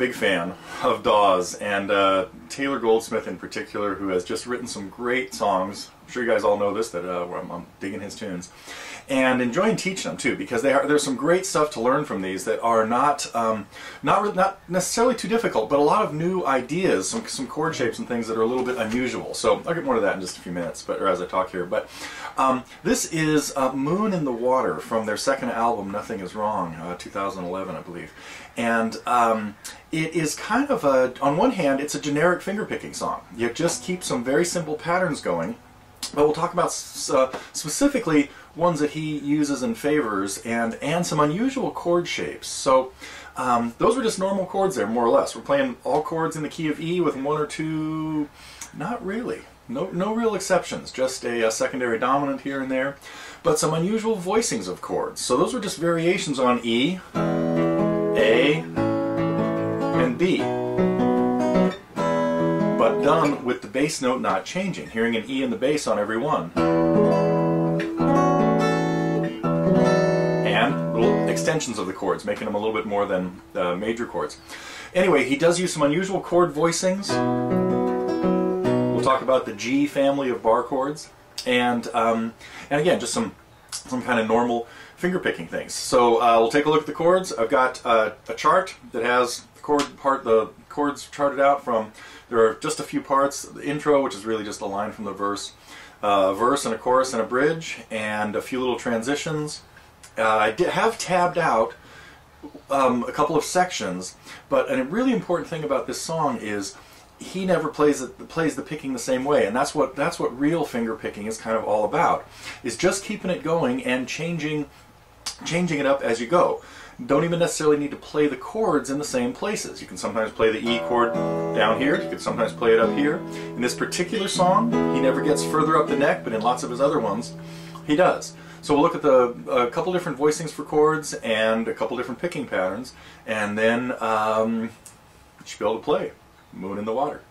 big fan of Dawes, and Taylor Goldsmith in particular, who has just written some great songs. I'm sure you guys all know this, that I'm digging his tunes. And enjoying teaching them too, because there's some great stuff to learn from these that are not necessarily too difficult, but a lot of new ideas, some chord shapes and things that are a little bit unusual. So I'll get more to that in just a few minutes, or as I talk here. But this is Moon in the Water from their second album, Nothing Is Wrong, 2011, I believe. And it is kind of on one hand, it's a generic fingerpicking song. You just keep some very simple patterns going. But we'll talk about specifically ones that he uses and favors, and some unusual chord shapes. So those were just normal chords there, more or less. We're playing all chords in the key of E with one or two, not really, no real exceptions, just a secondary dominant here and there, but some unusual voicings of chords. So those were just variations on E, A, and B, but done with the bass note not changing, hearing an E in the bass on every one. And little extensions of the chords, making them a little bit more than major chords. Anyway, he does use some unusual chord voicings. We'll talk about the G family of bar chords, and again, just some kind of normal fingerpicking things. So we'll take a look at the chords. I've got a chart that has the chords charted out from. There are just a few parts. The intro, which is really just a line from the verse, a verse and a chorus and a bridge, and a few little transitions. I have tabbed out a couple of sections, but a really important thing about this song is he never plays the picking the same way, and that's what real finger picking is kind of all about. Is just keeping it going and changing it up as you go. Don't even necessarily need to play the chords in the same places. You can sometimes play the E chord down here, you can sometimes play it up here. In this particular song, he never gets further up the neck, but in lots of his other ones, he does. So we'll look at a couple different voicings for chords and a couple different picking patterns, and then you should be able to play Moon in the Water.